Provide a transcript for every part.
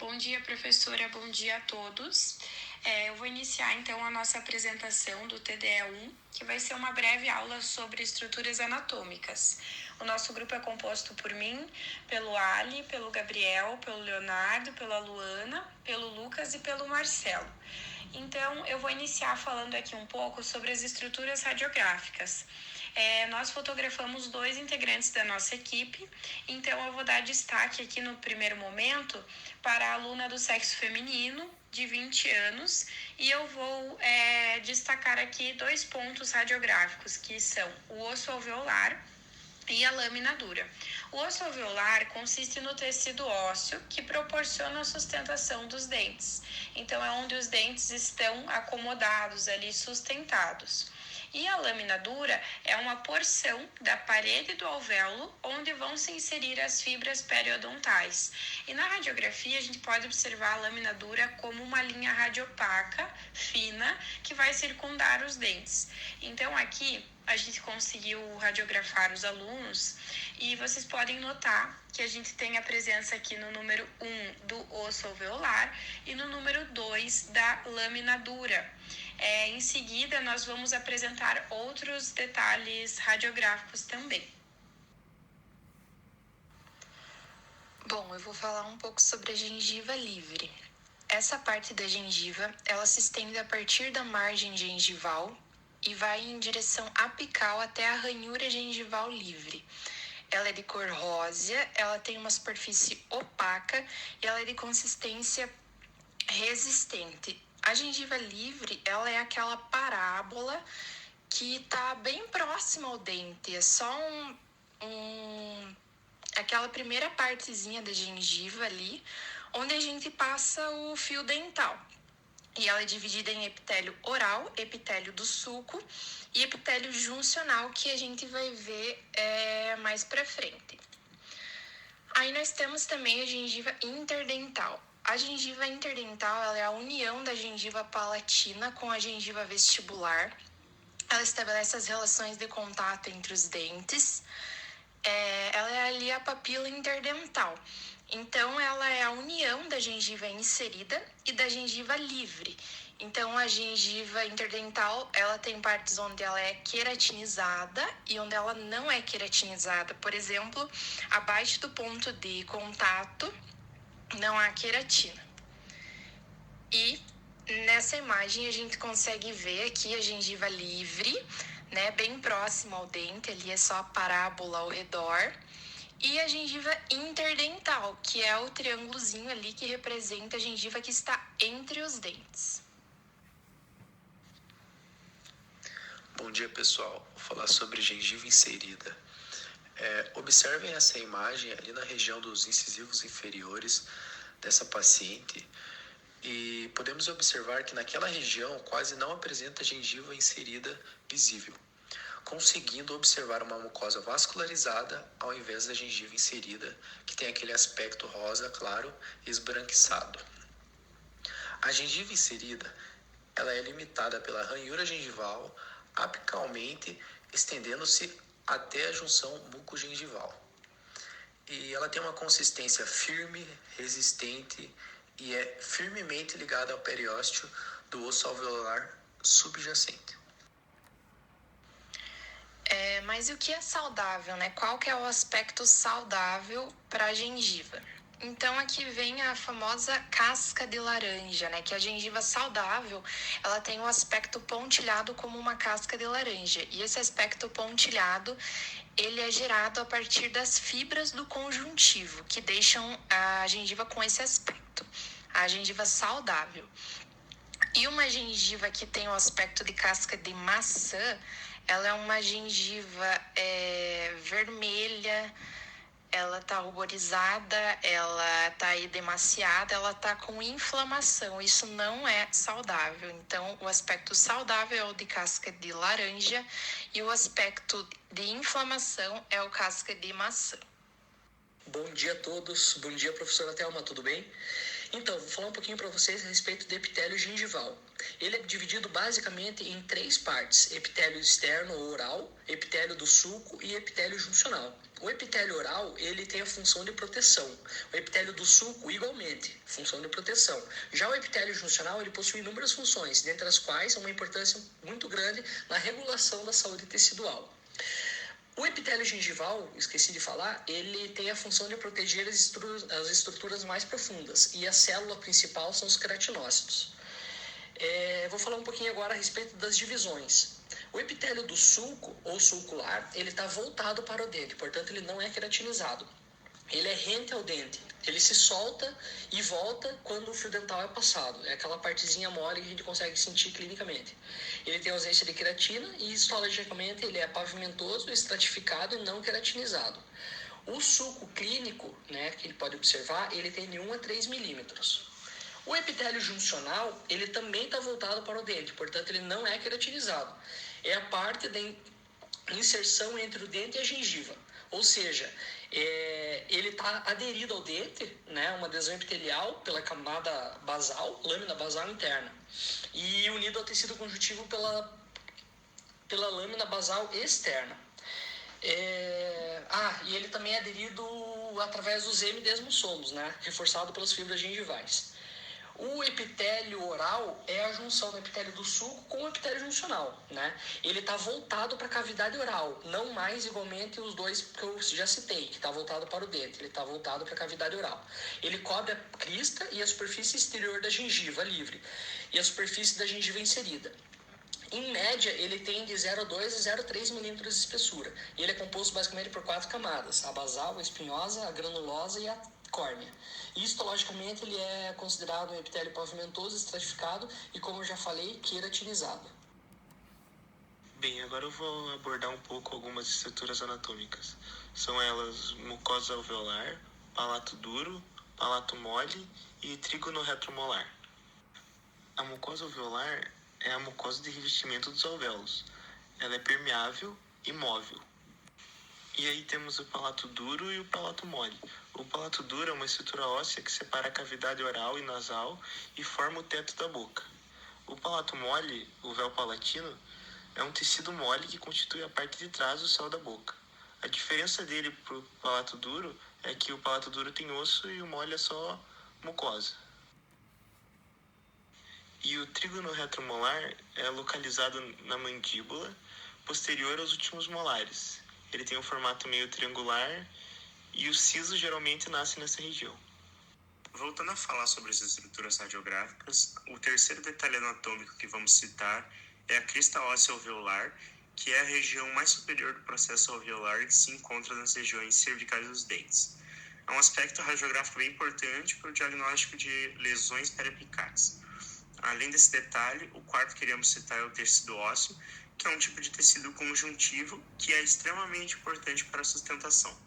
Bom dia, professora. Bom dia a todos. Eu vou iniciar, então, a nossa apresentação do TDE1, que vai ser uma breve aula sobre estruturas anatômicas. O nosso grupo é composto por mim, pelo Ali, pelo Gabriel, pelo Leonardo, pela Luana, pelo Lucas e pelo Marcelo. Então, eu vou iniciar falando aqui um pouco sobre as estruturas radiográficas. Nós fotografamos 2 integrantes da nossa equipe, então eu vou dar destaque aqui no primeiro momento para a aluna do sexo feminino, de 20 anos, e eu vou destacar aqui 2 pontos radiográficos, que são o osso alveolar e a lâmina dura. O osso alveolar consiste no tecido ósseo que proporciona a sustentação dos dentes. Então, é onde os dentes estão acomodados ali, sustentados. E a lâmina dura é uma porção da parede do alvéolo onde vão se inserir as fibras periodontais. E na radiografia a gente pode observar a lâmina dura como uma linha radiopaca, fina, que vai circundar os dentes. Então aqui a gente conseguiu radiografar os alunos e vocês podem notar que a gente tem a presença aqui no número 1 do osso alveolar e no número 2 da lâmina dura. Em seguida, nós vamos apresentar outros detalhes radiográficos também. Bom, eu vou falar um pouco sobre a gengiva livre. Essa parte da gengiva, ela se estende a partir da margem gengival e vai em direção apical até a ranhura gengival livre. Ela é de cor rósea, ela tem uma superfície opaca e ela é de consistência resistente. A gengiva livre, ela é aquela parábola que está bem próxima ao dente, é só aquela primeira partezinha da gengiva ali, onde a gente passa o fio dental. E ela é dividida em epitélio oral, epitélio do sulco e epitélio juncional, que a gente vai ver mais pra frente. Aí nós temos também a gengiva interdental. A gengiva interdental, ela é a união da gengiva palatina com a gengiva vestibular. Ela estabelece as relações de contato entre os dentes. Ela é ali a papila interdental. Então, ela é a união da gengiva inserida e da gengiva livre. Então, a gengiva interdental, ela tem partes onde ela é queratinizada e onde ela não é queratinizada. Por exemplo, abaixo do ponto de contato, não há queratina. E nessa imagem, a gente consegue ver aqui a gengiva livre, né, bem próxima ao dente, ali é só a parábola ao redor. E a gengiva interdental, que é o triângulozinho ali que representa a gengiva que está entre os dentes. Bom dia, pessoal. Vou falar sobre gengiva inserida. Observem essa imagem ali na região dos incisivos inferiores dessa paciente e podemos observar que naquela região quase não apresenta gengiva inserida visível, conseguindo observar uma mucosa vascularizada ao invés da gengiva inserida, que tem aquele aspecto rosa claro e esbranquiçado. A gengiva inserida, ela é limitada pela ranhura gengival apicalmente, estendendo-se até a junção bucogengival. E ela tem uma consistência firme, resistente e é firmemente ligada ao periósteo do osso alveolar subjacente. Mas o que é saudável, né? Qual que é o aspecto saudável para a gengiva? Então, aqui vem a famosa casca de laranja, né? Que a gengiva saudável, ela tem um aspecto pontilhado como uma casca de laranja. E esse aspecto pontilhado, ele é gerado a partir das fibras do conjuntivo, que deixam a gengiva com esse aspecto. A gengiva saudável. E uma gengiva que tem o aspecto de casca de maçã, ela é uma gengiva vermelha, ela tá ruborizada, ela tá edemaciada, ela tá com inflamação. Isso não é saudável. Então, o aspecto saudável é o de casca de laranja e o aspecto de inflamação é o casca de maçã. Bom dia a todos. Bom dia, professora Thelma, tudo bem? Então, vou falar um pouquinho para vocês a respeito do epitélio gengival. Ele é dividido basicamente em 3 partes: epitélio externo ou oral, epitélio do sulco e epitélio juncional. O epitélio oral, ele tem a função de proteção. O epitélio do sulco, igualmente, função de proteção. Já o epitélio juncional, ele possui inúmeras funções, dentre as quais uma importância muito grande na regulação da saúde tecidual. O epitélio gengival, esqueci de falar, ele tem a função de proteger as estruturas mais profundas, e a célula principal são os queratinócitos. Vou falar um pouquinho agora a respeito das divisões. O epitélio do sulco, ou sulcular, ele está voltado para o dente, portanto ele não é queratinizado. Ele é rente ao dente, ele se solta e volta quando o fio dental é passado. É aquela partezinha mole que a gente consegue sentir clinicamente. Ele tem ausência de queratina e histologicamente ele é pavimentoso, estratificado e não queratinizado. O sulco clínico, né, que ele pode observar, ele tem de 1 a 3 milímetros. O epitélio juncional, ele também está voltado para o dente, portanto ele não é queratinizado. É a parte da inserção entre o dente e a gengiva. Ou seja, ele está aderido ao dente, né, uma adesão epitelial pela camada basal, lâmina basal interna, e unido ao tecido conjuntivo pela lâmina basal externa. E ele também é aderido através dos hemidesmossomos, né, reforçado pelas fibras gengivais. O epitélio oral é a junção do epitélio do sulco com o epitélio juncional, né? Ele está voltado para a cavidade oral, não mais igualmente os dois que eu já citei, que está voltado para o dente, ele está voltado para a cavidade oral. Ele cobre a crista e a superfície exterior da gengiva livre e a superfície da gengiva inserida. Em média, ele tem de 0,2 a 0,3 milímetros de espessura. E ele é composto basicamente por 4 camadas: a basal, a espinhosa, a granulosa e a córnea. Histologicamente, ele é considerado um epitélio pavimentoso, estratificado e, como eu já falei, queratinizado. Bem, agora eu vou abordar um pouco algumas estruturas anatômicas. São elas mucosa alveolar, palato duro, palato mole e trígono retromolar. A mucosa alveolar é a mucosa de revestimento dos alvéolos. Ela é permeável e móvel. E aí temos o palato duro e o palato mole. O palato duro é uma estrutura óssea que separa a cavidade oral e nasal e forma o teto da boca. O palato mole, o véu palatino, é um tecido mole que constitui a parte de trás do céu da boca. A diferença dele para o palato duro é que o palato duro tem osso e o mole é só mucosa. E o trígono retromolar é localizado na mandíbula, posterior aos últimos molares. Ele tem um formato meio triangular e o siso geralmente nasce nessa região. Voltando a falar sobre as estruturas radiográficas, o terceiro detalhe anatômico que vamos citar é a crista óssea alveolar, que é a região mais superior do processo alveolar e que se encontra nas regiões cervicais dos dentes. É um aspecto radiográfico bem importante para o diagnóstico de lesões periapicais. Além desse detalhe, o quarto que queríamos citar é o tecido ósseo, que é um tipo de tecido conjuntivo que é extremamente importante para a sustentação.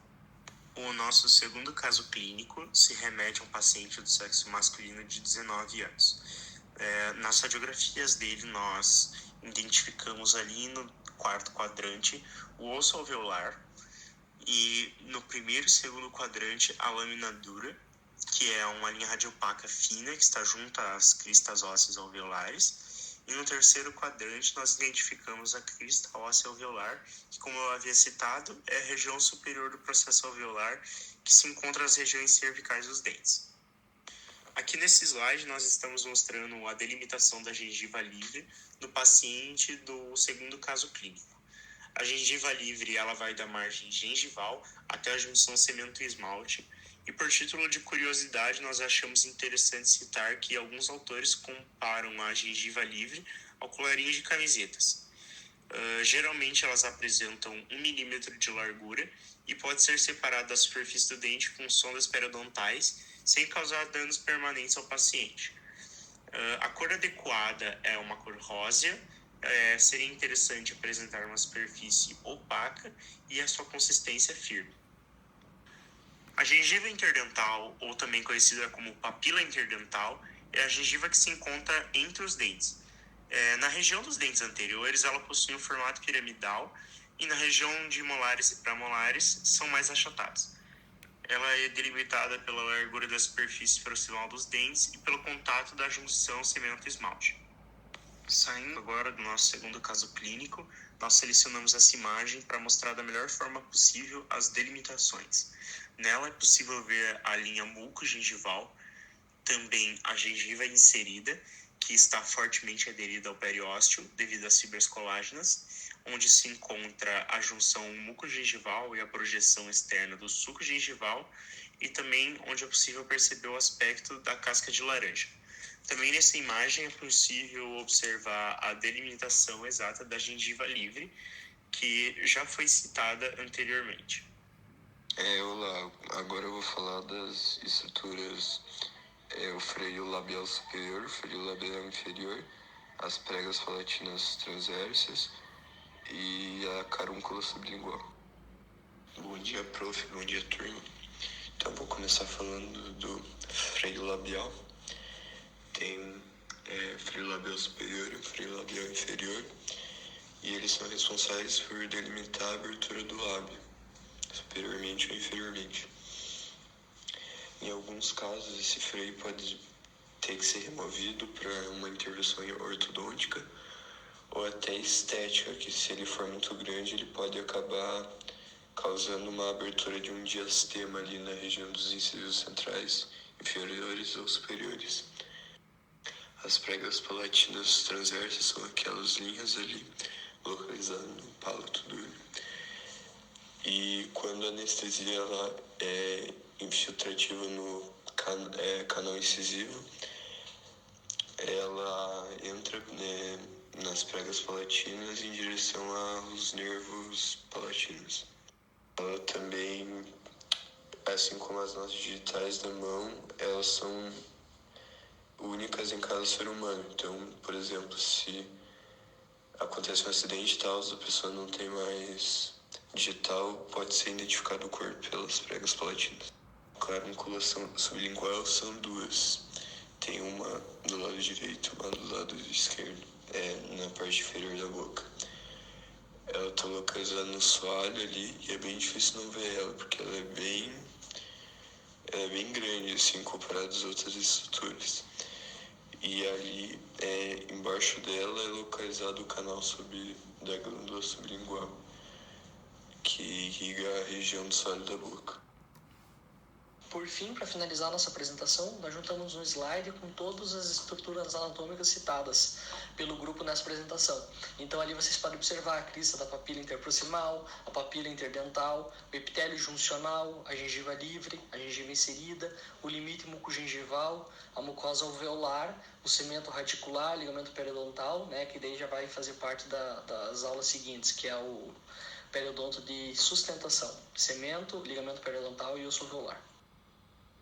O nosso segundo caso clínico se remete a um paciente do sexo masculino de 19 anos. Nas radiografias dele, nós identificamos ali no quarto quadrante o osso alveolar e no primeiro e segundo quadrante a lâmina dura, que é uma linha radiopaca fina que está junto às cristas ósseas alveolares. E no terceiro quadrante nós identificamos a crista óssea alveolar, que, como eu havia citado, é a região superior do processo alveolar, que se encontra nas regiões cervicais dos dentes. Aqui nesse slide nós estamos mostrando a delimitação da gengiva livre do paciente do segundo caso clínico. A gengiva livre ela vai da margem gengival até a junção cemento-esmalte. E por título de curiosidade, nós achamos interessante citar que alguns autores comparam a gengiva livre ao colarinho de camisetas. Geralmente elas apresentam 1 milímetro de largura e pode ser separada da superfície do dente com sondas periodontais, sem causar danos permanentes ao paciente. A cor adequada é uma cor rósea. Seria interessante apresentar uma superfície opaca e a sua consistência firme. A gengiva interdental, ou também conhecida como papila interdental, é a gengiva que se encontra entre os dentes. Na região dos dentes anteriores, ela possui um formato piramidal e na região de molares e premolares são mais achatadas. Ela é delimitada pela largura da superfície proximal dos dentes e pelo contato da junção cimento-esmalte. Saindo agora do nosso segundo caso clínico, nós selecionamos essa imagem para mostrar da melhor forma possível as delimitações. Nela é possível ver a linha mucogengival, também a gengiva inserida, que está fortemente aderida ao periósteo devido às fibras colágenas, onde se encontra a junção mucogengival e a projeção externa do suco gengival, e também onde é possível perceber o aspecto da casca de laranja. Também nessa imagem é possível observar a delimitação exata da gengiva livre, que já foi citada anteriormente. Olá, agora eu vou falar das estruturas, o freio labial superior, o freio labial inferior, as pregas palatinas transversas e a carúncula sublingual. Bom dia, prof. Bom dia, turma. Então, vou começar falando do freio labial. Tem freio labial superior e freio labial inferior, e eles são responsáveis por delimitar a abertura do lábio, superiormente ou inferiormente. Em alguns casos, esse freio pode ter que ser removido para uma intervenção ortodôntica ou até estética, que se ele for muito grande, ele pode acabar causando uma abertura de um diastema ali na região dos incisivos centrais, inferiores ou superiores. As pregas palatinas transversas são aquelas linhas ali localizadas no palato duro. E quando a anestesia ela é infiltrativa no canal incisivo, ela entra nas pregas palatinas em direção aos nervos palatinos. Ela também, assim como as notas digitais da mão, elas são únicas em cada ser humano. Então, por exemplo, se acontece um acidente e tal, a pessoa não tem mais digital, pode ser identificado o corpo pelas pregas palatinas. A carúncula sublingual são duas. Tem uma do lado direito e uma do lado esquerdo, na parte inferior da boca. Ela está localizada no soalho ali e é bem difícil não ver ela, porque ela é bem grande, assim, comparado às outras estruturas. E ali, embaixo dela, é localizado o canal da glândula sublingual, que irriga a região do soalho da boca. Por fim, para finalizar nossa apresentação, nós juntamos um slide com todas as estruturas anatômicas citadas pelo grupo nessa apresentação. Então ali vocês podem observar a crista da papila interproximal, a papila interdental, o epitélio juncional, a gengiva livre, a gengiva inserida, o limite mucogengival, a mucosa alveolar, o cemento radicular, ligamento periodontal, né, que daí já vai fazer parte das aulas seguintes, que é o periodonto de sustentação, cemento, ligamento periodontal e osso alveolar.